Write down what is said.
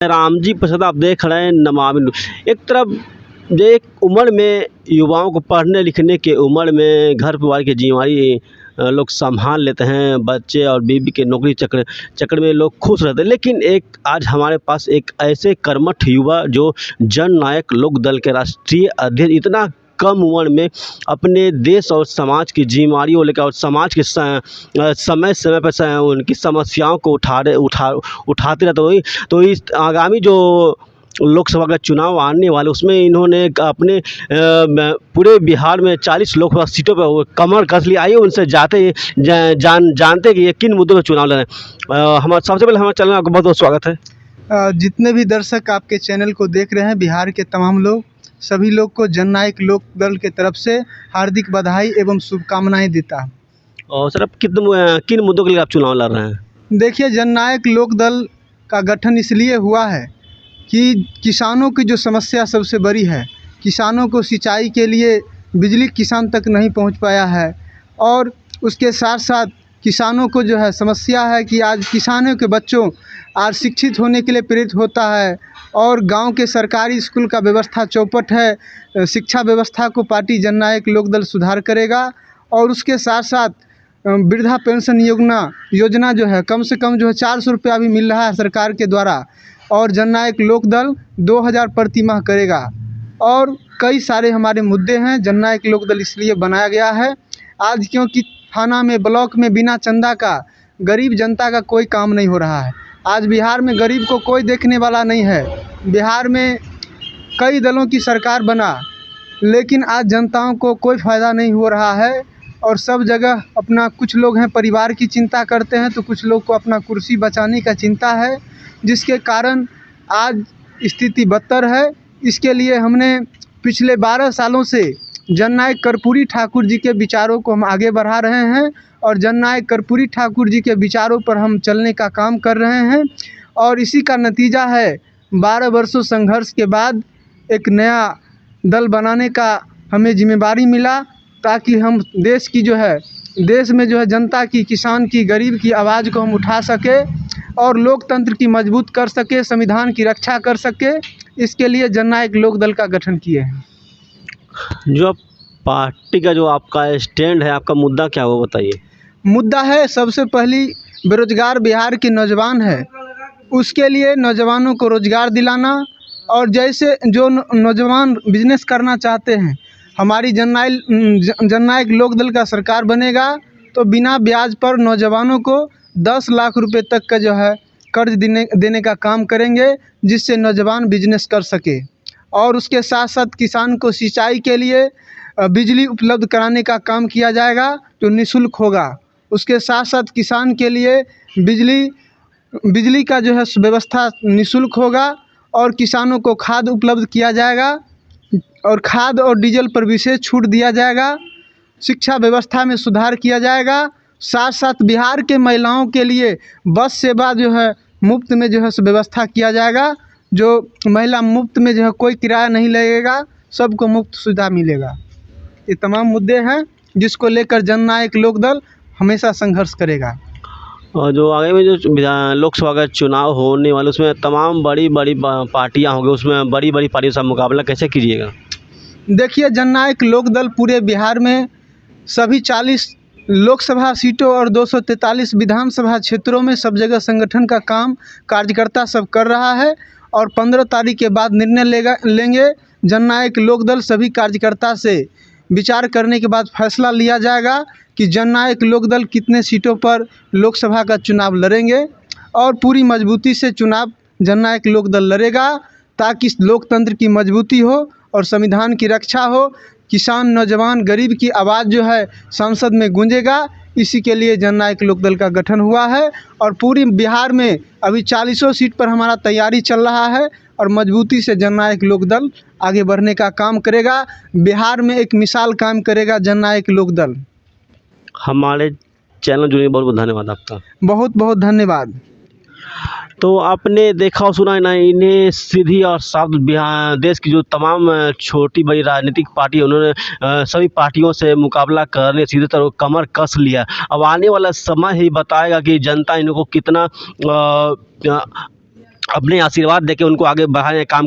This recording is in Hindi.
राम जी प्रसाद आप देख रहे हैं नमामि। एक तरफ जो एक उम्र में युवाओं को पढ़ने लिखने के उम्र में घर परिवार की जिम्मेवारी लोग संभाल लेते हैं, बच्चे और बीवी के नौकरी चक्र चक्कर में लोग खुश रहते हैं। लेकिन एक आज हमारे पास एक ऐसे कर्मठ युवा जो जननायक लोक दल के राष्ट्रीय अध्यक्ष इतना कम उम्र में अपने देश और समाज की जिम्मेवारियों लेकर और समाज के समय समय पर उनकी समस्याओं को उठाते रहते वही। तो इस आगामी जो लोकसभा का चुनाव आने वाले उसमें इन्होंने पूरे बिहार में 40 लोकसभा सीटों पर वो कमर कस लिया। आइए उनसे जानते कि ये किन मुद्दों पर चुनाव लड़ रहे हैं। हमारा सबसे पहले हमारे चैनल में आपका बहुत बहुत स्वागत है। जितने भी दर्शक आपके चैनल को देख रहे हैं, बिहार के तमाम लोग, सभी लोग को जननायक लोक दल के तरफ से हार्दिक बधाई एवं शुभकामनाएं देता हूं। और सर, अब किन मुद्दों के लिए आप चुनाव लड़ रहे हैं? देखिए, जननायक लोक दल का गठन इसलिए हुआ है कि किसानों की जो समस्या सबसे बड़ी है, किसानों को सिंचाई के लिए बिजली किसान तक नहीं पहुंच पाया है, और उसके साथ साथ किसानों को जो है समस्या है कि आज किसानों के बच्चों आज शिक्षित होने के लिए प्रेरित होता है, और गांव के सरकारी स्कूल का व्यवस्था चौपट है। शिक्षा व्यवस्था को पार्टी जननायक लोक दल सुधार करेगा, और उसके साथ साथ वृद्धा पेंशन योजना जो है कम से कम जो है 400 रुपया भी मिल रहा है सरकार के द्वारा, और जननायक लोक दल 2000 प्रति माह करेगा। और कई सारे हमारे मुद्दे हैं। जननायक लोक दल इसलिए बनाया गया है आज क्योंकि थाना में, ब्लॉक में बिना चंदा का गरीब जनता का कोई काम नहीं हो रहा है। आज बिहार में गरीब को कोई देखने वाला नहीं है। बिहार में कई दलों की सरकार बना, लेकिन आज जनताओं को कोई फ़ायदा नहीं हो रहा है, और सब जगह अपना, कुछ लोग हैं परिवार की चिंता करते हैं, तो कुछ लोग को अपना कुर्सी बचाने का चिंता है, जिसके कारण आज स्थिति बदतर है। इसके लिए हमने पिछले 12 सालों से जननायक कर्पूरी ठाकुर जी के विचारों को हम आगे बढ़ा रहे हैं, और जननायक कर्पूरी ठाकुर जी के विचारों पर हम चलने का काम कर रहे हैं। और इसी का नतीजा है 12 वर्षों संघर्ष के बाद एक नया दल बनाने का हमें जिम्मेदारी मिला, ताकि हम देश में जो है जनता की, किसान की, गरीब की आवाज़ को हम उठा सके और लोकतंत्र की मजबूत कर सके, संविधान की रक्षा कर सके। इसके लिए जननायक लोक दल का गठन किए हैं। जो पार्टी का जो आपका स्टैंड है, आपका मुद्दा क्या है वो बताइए। मुद्दा है, सबसे पहली बेरोजगार बिहार के नौजवान है, उसके लिए नौजवानों को रोज़गार दिलाना, और जैसे जो नौजवान बिजनेस करना चाहते हैं, हमारी जननायक लोक दल का सरकार बनेगा तो बिना ब्याज पर नौजवानों को 10 लाख रुपए तक का जो है कर्ज देने का काम करेंगे, जिससे नौजवान बिजनेस कर सके। और उसके साथ साथ किसान को सिंचाई के लिए बिजली उपलब्ध कराने का काम किया जाएगा, जो निःशुल्क होगा। उसके साथ साथ किसान के लिए बिजली का जो है व्यवस्था निःशुल्क होगा, और किसानों को खाद उपलब्ध किया जाएगा, और खाद और डीजल पर विशेष छूट दिया जाएगा। शिक्षा व्यवस्था में सुधार किया जाएगा। साथ साथ बिहार के महिलाओं के लिए बस सेवा जो है मुफ्त में जो है व्यवस्था किया जाएगा, जो महिला मुफ्त में जो है कोई किराया नहीं लगेगा, सबको मुफ्त सुविधा मिलेगा। ये तमाम मुद्दे हैं जिसको लेकर जननायक लोक दल हमेशा संघर्ष करेगा। और जो आगे में जो लोकसभा का चुनाव होने वाले उसमें तमाम बड़ी बड़ी पार्टियां होंगी, उसमें बड़ी बड़ी पार्टियों से मुकाबला कैसे कीजिएगा? देखिए, जननायक लोक दल पूरे बिहार में सभी 40 लोकसभा सीटों और 243 विधानसभा क्षेत्रों में सब जगह संगठन का काम कार्यकर्ता सब कर रहा है, और 15 तारीख के बाद निर्णय लेंगे। जननायक लोक दल सभी कार्यकर्ता से विचार करने के बाद फैसला लिया जाएगा कि जननायक लोक दल कितने सीटों पर लोकसभा का चुनाव लड़ेंगे, और पूरी मजबूती से चुनाव जननायक लोक दल लड़ेगा, ताकि लोकतंत्र की मजबूती हो और संविधान की रक्षा हो। किसान, नौजवान, गरीब की आवाज़ जो है संसद में गूंजेगा। इसी के लिए जननायक लोक दल का गठन हुआ है, और पूरी बिहार में अभी 40 सीट पर हमारा तैयारी चल रहा है, और मजबूती से जननायक लोक दल आगे बढ़ने का काम करेगा। बिहार में एक मिसाल कायम करेगा जननायक लोक दल। हमारे चैनल जुड़ने बहुत बहुत धन्यवाद आपका। बहुत बहुत धन्यवाद। तो आपने देखा और सुना है ना, इन्हें सीधी और साफ देश की जो तमाम छोटी बड़ी राजनीतिक पार्टी, उन्होंने सभी पार्टियों से मुकाबला करने सीधे तरह कमर कस लिया। अब आने वाला समय ही बताएगा कि जनता इनको कितना अपने आशीर्वाद देके उनको आगे बढ़ाने का काम